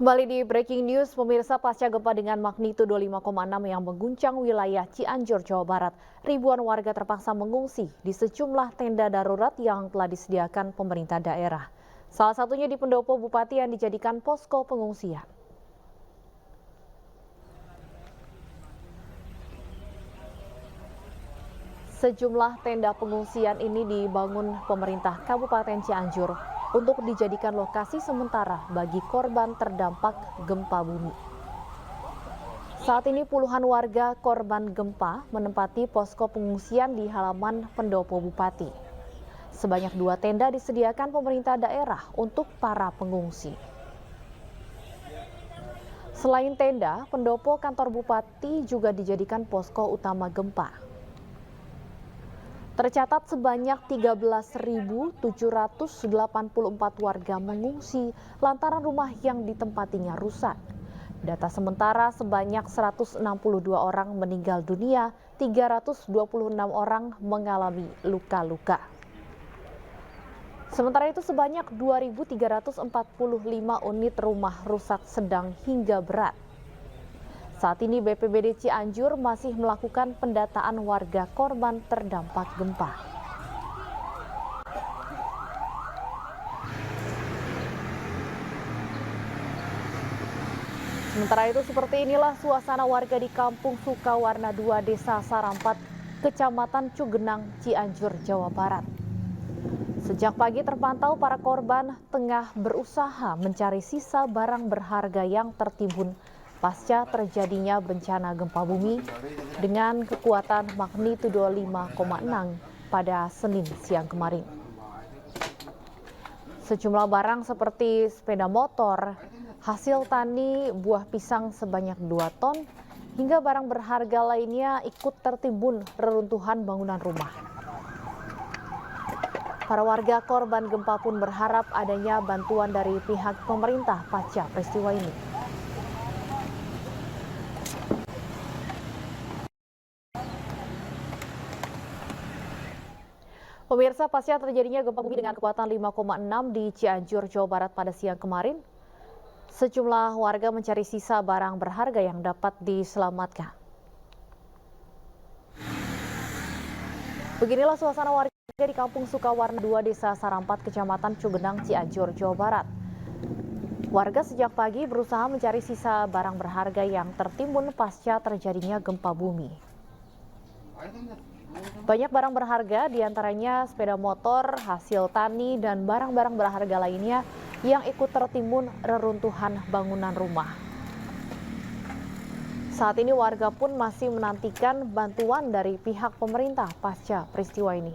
Kembali di Breaking News, pemirsa, pasca gempa dengan magnitudo 5,6 yang mengguncang wilayah Cianjur, Jawa Barat, ribuan warga terpaksa mengungsi di sejumlah tenda darurat yang telah disediakan pemerintah daerah. Salah satunya di pendopo bupati yang dijadikan posko pengungsian. Sejumlah tenda pengungsian ini dibangun pemerintah Kabupaten Cianjur untuk dijadikan lokasi sementara bagi korban terdampak gempa bumi. Saat ini puluhan warga korban gempa menempati posko pengungsian di halaman pendopo bupati. Sebanyak 2 tenda disediakan pemerintah daerah untuk para pengungsi. Selain tenda, pendopo kantor bupati juga dijadikan posko utama gempa. Tercatat sebanyak 13.784 warga mengungsi lantaran rumah yang ditempatinya rusak. Data sementara sebanyak 162 orang meninggal dunia, 326 orang mengalami luka-luka. Sementara itu sebanyak 2.345 unit rumah rusak sedang hingga berat. Saat ini BPBD Cianjur masih melakukan pendataan warga korban terdampak gempa. Sementara itu seperti inilah suasana warga di Kampung Sukawarna 2 Desa Sarampat, Kecamatan Cugenang, Cianjur, Jawa Barat. Sejak pagi terpantau para korban tengah berusaha mencari sisa barang berharga yang tertimbun pasca terjadinya bencana gempa bumi dengan kekuatan magnitudo 5,6 pada Senin siang kemarin. Sejumlah barang seperti sepeda motor, hasil tani, buah pisang sebanyak 2 ton, hingga barang berharga lainnya ikut tertimbun reruntuhan bangunan rumah. Para warga korban gempa pun berharap adanya bantuan dari pihak pemerintah pasca peristiwa ini. Pemirsa, pasca terjadinya gempa bumi dengan kekuatan 5,6 di Cianjur, Jawa Barat pada siang kemarin, sejumlah warga mencari sisa barang berharga yang dapat diselamatkan. Beginilah suasana warga di Kampung Sukawarna 2 Desa Sarampat, Kecamatan Cugenang, Cianjur, Jawa Barat. Warga sejak pagi berusaha mencari sisa barang berharga yang tertimbun pasca terjadinya gempa bumi. Banyak barang berharga, diantaranya sepeda motor, hasil tani, dan barang-barang berharga lainnya yang ikut tertimbun reruntuhan bangunan rumah. Saat ini warga pun masih menantikan bantuan dari pihak pemerintah pasca peristiwa ini.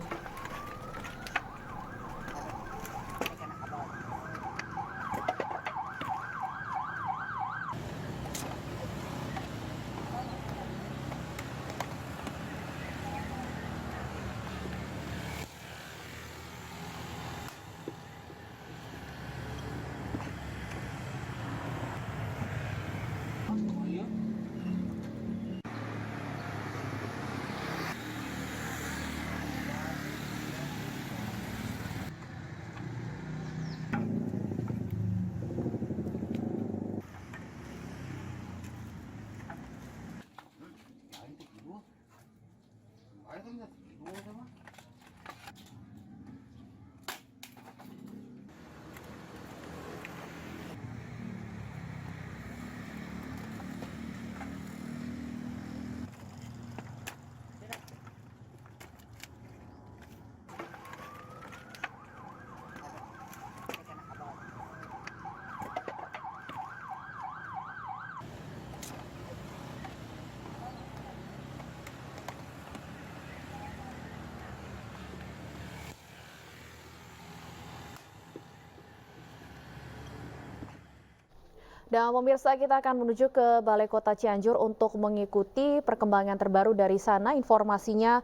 Dan pemirsa, kita akan menuju ke Balai Kota Cianjur untuk mengikuti perkembangan terbaru dari sana. Informasinya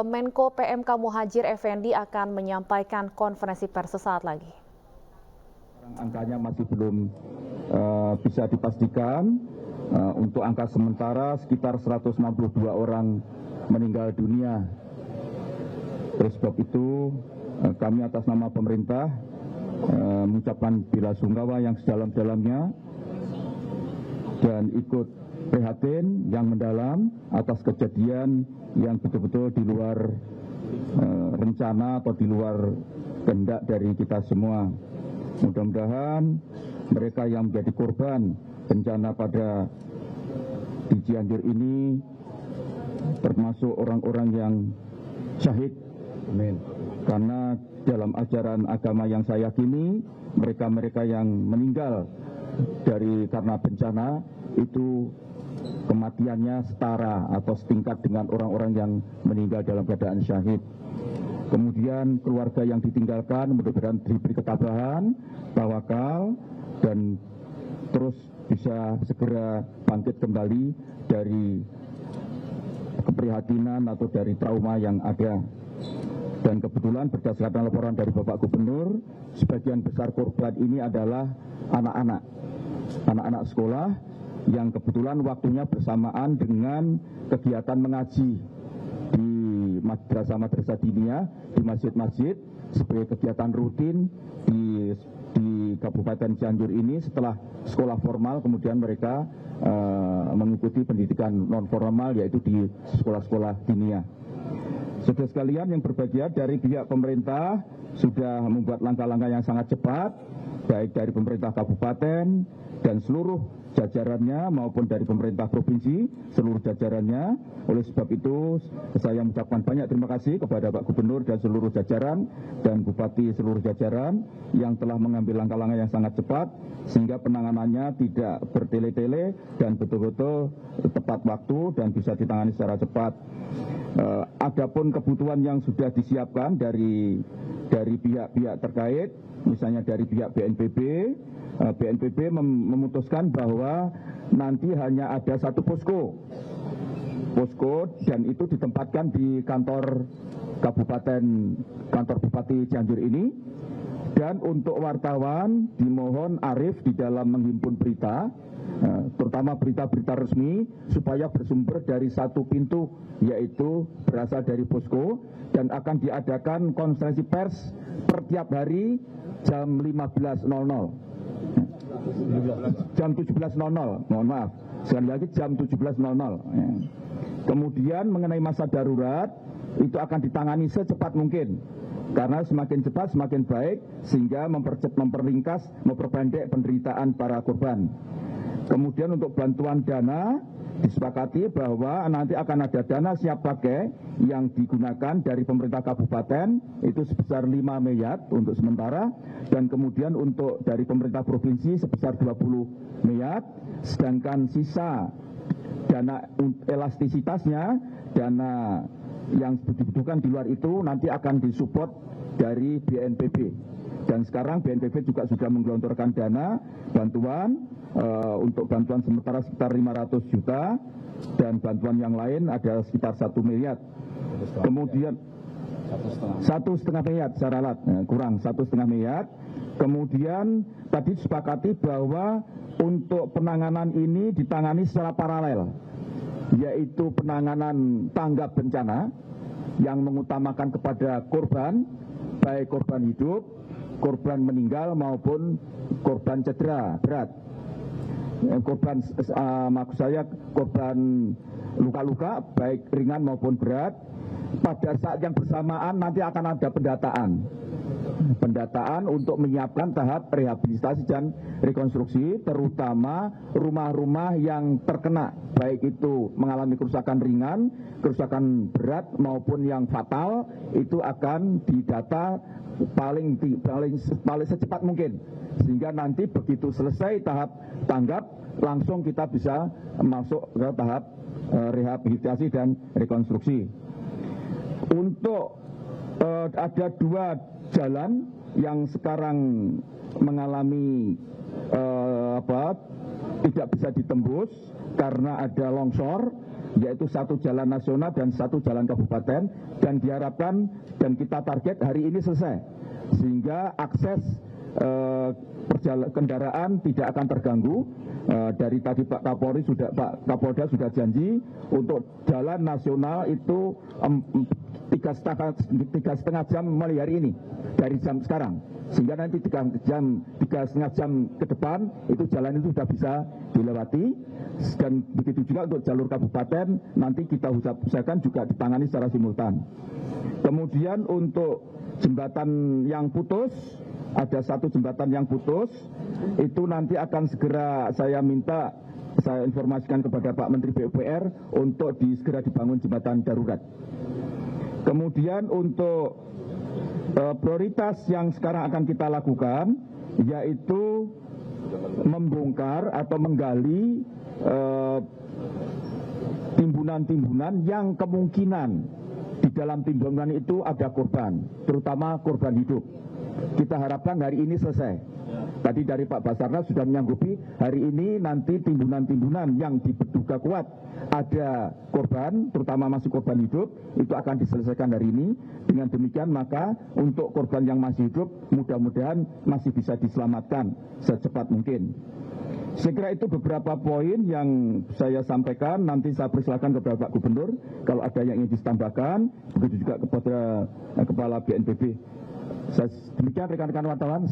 Menko PMK Muhadjir Effendi akan menyampaikan konferensi pers sesaat lagi. Angkanya masih belum bisa dipastikan. Untuk angka sementara sekitar 162 orang meninggal dunia. Oleh sebab itu kami atas nama pemerintah mengucapkan bela sungkawa yang sedalam-dalamnya dan ikut prihatin yang mendalam atas kejadian yang betul-betul di luar rencana atau di luar kehendak dari kita semua. Mudah-mudahan mereka yang menjadi korban bencana pada di Cianjur ini termasuk orang-orang yang syahid. Amin. Karena dalam ajaran agama yang saya yakini, mereka-mereka yang meninggal karena bencana itu kematiannya setara atau setingkat dengan orang-orang yang meninggal dalam keadaan syahid. Kemudian keluarga yang ditinggalkan mudah-mudahan diberi ketabahan, tawakal, dan terus bisa segera bangkit kembali dari keprihatinan atau dari trauma yang ada. Dan kebetulan berdasarkan laporan dari Bapak Gubernur, sebagian besar korban ini adalah anak-anak sekolah yang kebetulan waktunya bersamaan dengan kegiatan mengaji di madrasah-madrasah diniyah, di masjid-masjid sebagai kegiatan rutin di Kabupaten Cianjur ini. Setelah sekolah formal kemudian mereka mengikuti pendidikan non formal, yaitu di sekolah-sekolah diniyah. Saudara sekalian yang berbahagia, dari pihak pemerintah sudah membuat langkah-langkah yang sangat cepat, baik dari pemerintah kabupaten dan seluruh jajarannya maupun dari pemerintah provinsi seluruh jajarannya. Oleh sebab itu saya mengucapkan banyak terima kasih kepada Pak Gubernur dan seluruh jajaran dan Bupati seluruh jajaran yang telah mengambil langkah-langkah yang sangat cepat sehingga penanganannya tidak bertele-tele dan betul-betul tepat waktu dan bisa ditangani secara cepat. Adapun kebutuhan yang sudah disiapkan dari pihak-pihak terkait, misalnya dari pihak BNPB memutuskan bahwa nanti hanya ada satu posko dan itu ditempatkan di kantor Bupati Cianjur ini. Dan untuk wartawan dimohon arif di dalam menghimpun berita, terutama berita-berita resmi, supaya bersumber dari satu pintu, yaitu berasal dari posko, dan akan diadakan konferensi pers per tiap hari jam 15.00. Jam 17.00, mohon maaf, sekali lagi jam 17.00. Kemudian mengenai masa darurat, itu akan ditangani secepat mungkin, karena semakin cepat semakin baik, sehingga memperringkas, memperpendek penderitaan para korban. Kemudian untuk bantuan dana, disepakati bahwa nanti akan ada dana siap pakai yang digunakan dari pemerintah kabupaten, itu sebesar 5 miliar untuk sementara, dan kemudian untuk dari pemerintah provinsi sebesar 20 miliar, sedangkan sisa dana elastisitasnya, dana yang dibutuhkan di luar itu nanti akan disupport dari BNPB. Dan sekarang BNPB juga sudah menggelontorkan dana bantuan untuk bantuan sementara sekitar 500 juta dan bantuan yang lain ada sekitar 1 miliar. Kemudian 1,5 miliar secara alat, kurang 1,5 miliar. Kemudian tadi disepakati bahwa untuk penanganan ini ditangani secara paralel, yaitu penanganan tanggap bencana yang mengutamakan kepada korban, baik korban hidup, korban meninggal maupun korban cedera berat. Maksud saya korban luka-luka baik ringan maupun berat. Pada saat yang bersamaan nanti akan ada pendataan untuk menyiapkan tahap rehabilitasi dan rekonstruksi, terutama rumah-rumah yang terkena, baik itu mengalami kerusakan ringan, kerusakan berat maupun yang fatal, itu akan didata paling secepat mungkin, sehingga nanti begitu selesai tahap tanggap langsung kita bisa masuk ke tahap rehabilitasi dan rekonstruksi. Untuk ada 2 jalan yang sekarang mengalami tidak bisa ditembus karena ada longsor, yaitu 1 jalan nasional dan 1 jalan kabupaten, dan diharapkan dan kita target hari ini selesai sehingga akses kendaraan tidak akan terganggu. Dari tadi Pak Kapolda sudah janji untuk jalan nasional itu 3 3,5 jam mulai hari ini dari jam sekarang, sehingga nanti 3,5 jam ke depan itu jalan itu sudah bisa dilewati. Dan begitu juga untuk jalur kabupaten nanti kita usahakan juga ditangani secara simultan. Kemudian untuk jembatan yang putus, ada satu jembatan yang putus, itu nanti akan segera saya informasikan kepada Pak Menteri PUPR untuk segera dibangun jembatan darurat. Kemudian untuk prioritas yang sekarang akan kita lakukan yaitu membongkar atau menggali timbunan-timbunan yang kemungkinan di dalam timbunan itu ada korban, terutama korban hidup. Kita harapkan hari ini selesai. Tadi dari Pak Basarnas sudah menyanggupi hari ini nanti timbunan-timbunan yang diduga kuat ada korban, terutama masih korban hidup, itu akan diselesaikan hari ini. Dengan demikian maka untuk korban yang masih hidup mudah-mudahan masih bisa diselamatkan secepat mungkin. Saya kira itu beberapa poin yang saya sampaikan. Nanti saya persilakan kepada Pak Gubernur kalau ada yang ingin ditambahkan, begitu juga kepada Kepala BNPB. Demikian rekan-rekan wartawan,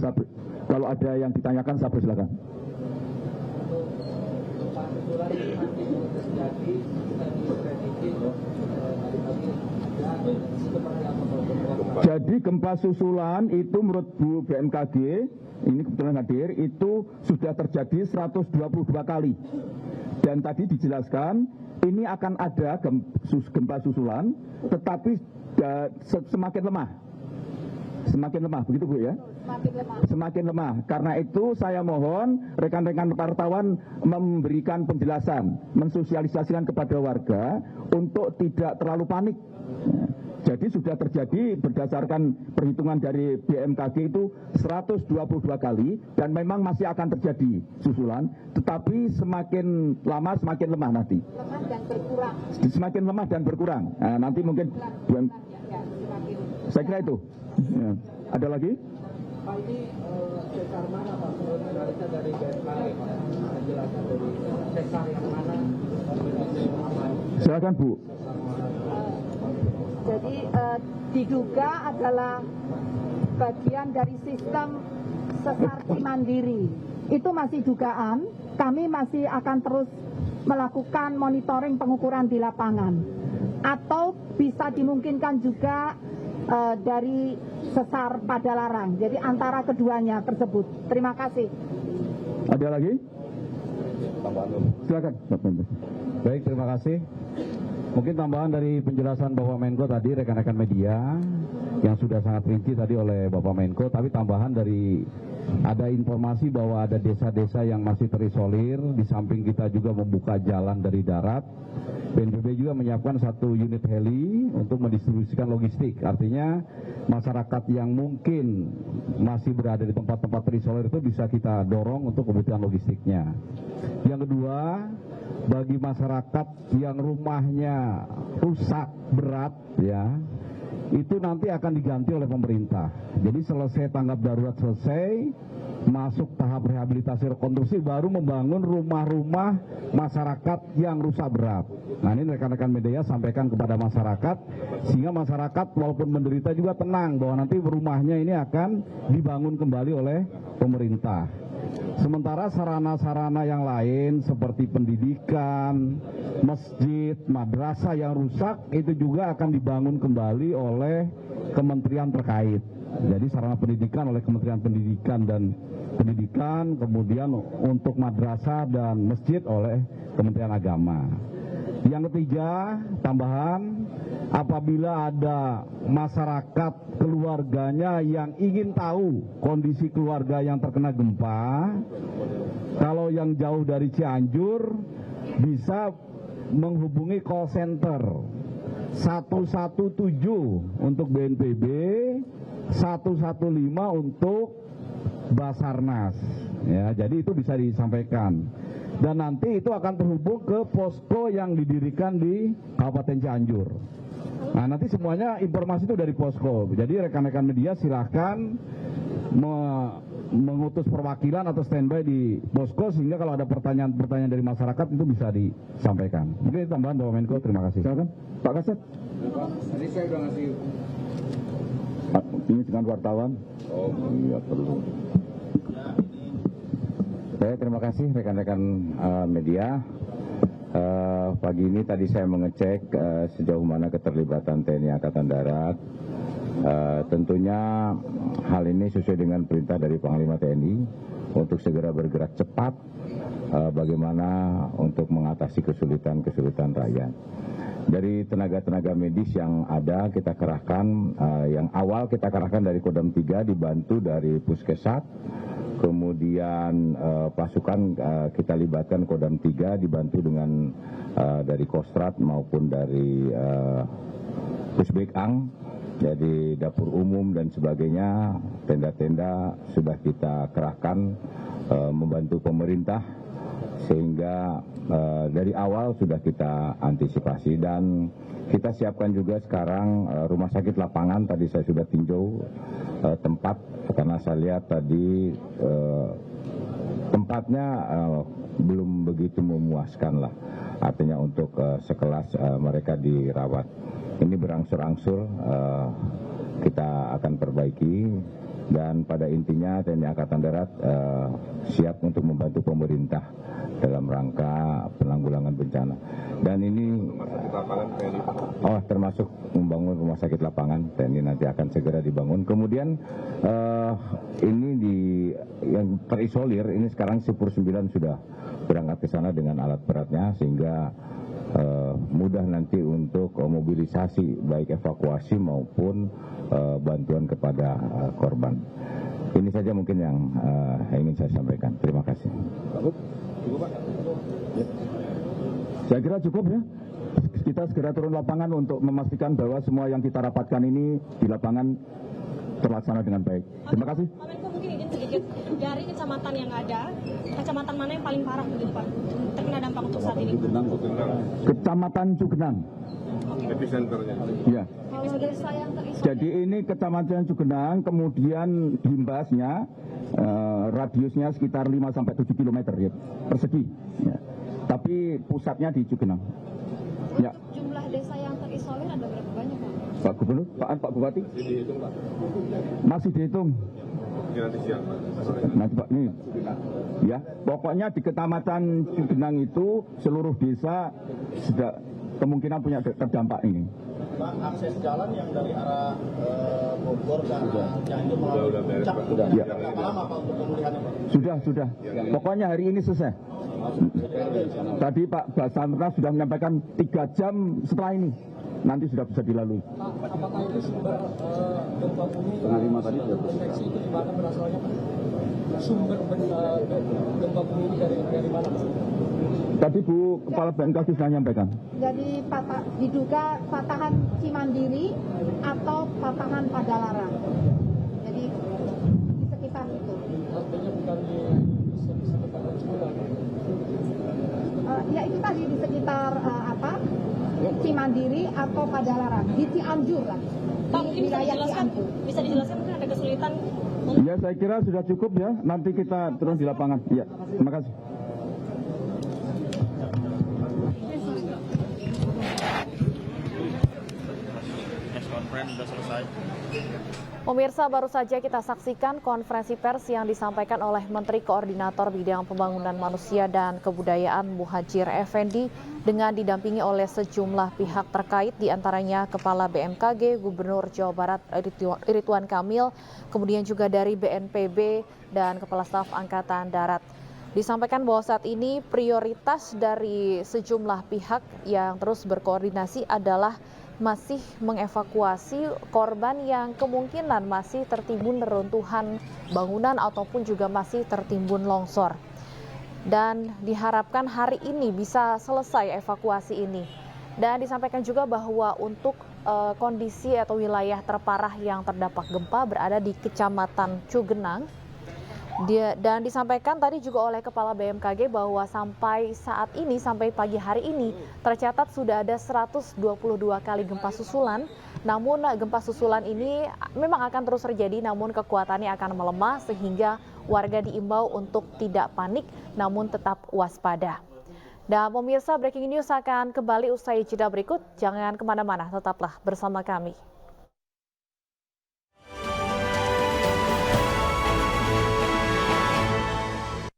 kalau ada yang ditanyakan saya persilakan. Jadi gempa susulan itu menurut Bu BMKG, ini kebetulan hadir, itu sudah terjadi 122 kali. Dan tadi dijelaskan ini akan ada gempa susulan, tetapi semakin lemah. Semakin lemah, begitu Bu ya? Semakin lemah. Karena itu saya mohon rekan-rekan wartawan memberikan penjelasan, mensosialisasikan kepada warga untuk tidak terlalu panik. Jadi sudah terjadi berdasarkan perhitungan dari BMKG itu 122 kali dan memang masih akan terjadi susulan, tetapi semakin lama semakin lemah nanti. Lemah dan berkurang. Semakin lemah dan berkurang. Nah, nanti mungkin saya kira itu. Ya. Ada lagi? Pak, ini sesar mana Pak? Sebenarnya dari BMKG penjelasan dari sesar yang mana? Silakan Bu. Jadi diduga adalah bagian dari sistem sesar Cimandiri. Itu masih dugaan. Kami masih akan terus melakukan monitoring pengukuran di lapangan. Atau bisa dimungkinkan juga dari sesar Padalarang. Jadi antara keduanya tersebut. Terima kasih. Ada lagi? Silakan. Baik, terima kasih. Mungkin tambahan dari penjelasan Bapak Menko tadi, rekan-rekan media yang sudah sangat rinci tadi oleh Bapak Menko, tapi tambahan dari ada informasi bahwa ada desa-desa yang masih terisolir, di samping kita juga membuka jalan dari darat. BNPB juga menyiapkan satu unit heli untuk mendistribusikan logistik. Artinya masyarakat yang mungkin masih berada di tempat-tempat terisolir itu bisa kita dorong untuk kebutuhan logistiknya. Yang kedua, bagi masyarakat yang rumahnya rusak berat ya, itu nanti akan diganti oleh pemerintah. Jadi selesai tanggap darurat selesai, masuk tahap rehabilitasi rekonstruksi, baru membangun rumah-rumah masyarakat yang rusak berat. Nah, ini rekan-rekan media sampaikan kepada masyarakat, sehingga masyarakat walaupun menderita juga tenang bahwa nanti rumahnya ini akan dibangun kembali oleh pemerintah. Sementara sarana-sarana yang lain seperti pendidikan, masjid, madrasah yang rusak itu juga akan dibangun kembali oleh kementerian terkait. Jadi sarana pendidikan oleh Kementerian Pendidikan dan Pendidikan, kemudian untuk madrasah dan masjid oleh Kementerian Agama. Yang ketiga, tambahan, apabila ada masyarakat keluarganya yang ingin tahu kondisi keluarga yang terkena gempa, kalau yang jauh dari Cianjur bisa menghubungi call center 117 untuk BNPB, 115 untuk Basarnas. Ya, jadi itu bisa disampaikan. Dan nanti itu akan terhubung ke posko yang didirikan di Kabupaten Cianjur. Nah, nanti semuanya informasi itu dari posko. Jadi rekan-rekan media silahkan mengutus perwakilan atau standby di posko, sehingga kalau ada pertanyaan-pertanyaan dari masyarakat itu bisa disampaikan. Mungkin tambahan Bapak Menko, terima kasih. Silakan Pak Kasat. Tadi saya udah ngasih. Ini dengan wartawan. Oh iya perlu. Baik, terima kasih rekan-rekan media. Pagi ini tadi saya mengecek sejauh mana keterlibatan TNI Angkatan Darat. Tentunya hal ini sesuai dengan perintah dari Panglima TNI untuk segera bergerak cepat bagaimana untuk mengatasi kesulitan rakyat. Dari tenaga-tenaga medis yang ada kita kerahkan, yang awal kita kerahkan dari Kodam 3 dibantu dari Puskesat, kemudian pasukan kita libatkan Kodam 3 dibantu dengan dari Kostrad maupun dari Pusbekang, jadi dapur umum dan sebagainya, tenda-tenda sudah kita kerahkan membantu pemerintah sehingga dari awal sudah kita antisipasi dan kita siapkan juga sekarang rumah sakit lapangan. Tadi saya sudah tinjau tempat karena saya lihat tadi tempatnya belum begitu memuaskan lah, artinya untuk sekelas mereka dirawat. Ini berangsur-angsur kita akan perbaiki dan pada intinya TNI Angkatan Darat siap untuk membantu pemerintah dalam rangka penanggulangan bencana. Dan ini termasuk membangun rumah sakit lapangan TNI nanti akan segera dibangun. Kemudian ini yang terisolir ini sekarang Sipur 9 sudah berangkat ke sana dengan alat beratnya sehingga mudah nanti untuk mobilisasi baik evakuasi maupun bantuan kepada korban. Ini saja mungkin yang ingin saya sampaikan. Terima kasih. Cukup, Pak? Ya. Saya kira cukup ya. Kita segera turun lapangan untuk memastikan bahwa semua yang kita rapatkan ini di lapangan terlaksana dengan baik. Terima kasih. Pak Menko, mungkin izin sedikit dari kecamatan yang ada, kecamatan mana yang paling parah begitu Pak terkena dampak untuk saat ini? Kecamatan Cugenang. Epicenternya. Ya. Kalau desa yang terisolir. Jadi ini Kecamatan Cugenang, kemudian himbasnya radiusnya sekitar 5-7 km ya, persegi. Ya. Tapi pusatnya di Cugenang. Ya. Jumlah desa yang terisolir ada berapa banyak Pak? Pak Gubernur, Pak Bupati? Masih dihitung, Pak. Masih dihitung. Ini nanti siang, Pak. Nanti Pak, ini. Ya, pokoknya di Kecamatan Cugenang itu seluruh desa sudah kemungkinan punya terdampak ini. Pak, akses jalan yang dari arah Bogor ke arah yang itu melalui Puncak, Ya. berapa lama Pak untuk pemulihannya Pak? Sudah. Pokoknya hari ini selesai. Tadi Pak Basarnas sudah menyampaikan 3 jam setelah ini. Nanti sudah bisa dilalui. Apakah itu sumber gempa bumi? Deteksi itu di mana berasalnya Pak? Sumber gempa bumi ini dari mana Pak? Tadi Bu Kepala BMKG sudah menyampaikan. Jadi diduga patahan Cimandiri atau patahan Padalarang. Jadi di sekitar itu. Artinya bukan di sekitar Cipularang. Ya itu tadi di sekitar Cimandiri atau Padalarang, di Cianjur lah. Pak, Di mungkin bisa dijelaskan mungkin ada kesulitan Ya saya kira sudah cukup ya. Nanti kita turun di lapangan. Ya, terima kasih. Sudah selesai. Pemirsa, baru saja kita saksikan konferensi pers yang disampaikan oleh Menteri Koordinator Bidang Pembangunan Manusia dan Kebudayaan Muhadjir Effendi dengan didampingi oleh sejumlah pihak terkait, diantaranya Kepala BMKG, Gubernur Jawa Barat Ridwan Kamil, kemudian juga dari BNPB dan Kepala Staf Angkatan Darat. Disampaikan bahwa saat ini prioritas dari sejumlah pihak yang terus berkoordinasi adalah masih mengevakuasi korban yang kemungkinan masih tertimbun reruntuhan bangunan ataupun juga masih tertimbun longsor. Dan diharapkan hari ini bisa selesai evakuasi ini. Dan disampaikan juga bahwa untuk kondisi atau wilayah terparah yang terdampak gempa berada di Kecamatan Cugenang. Dan disampaikan tadi juga oleh Kepala BMKG bahwa sampai saat ini, sampai pagi hari ini, tercatat sudah ada 122 kali gempa susulan. Namun gempa susulan ini memang akan terus terjadi, namun kekuatannya akan melemah sehingga warga diimbau untuk tidak panik, namun tetap waspada. Dan pemirsa, breaking news akan kembali usai jeda berikut. Jangan kemana-mana, tetaplah bersama kami.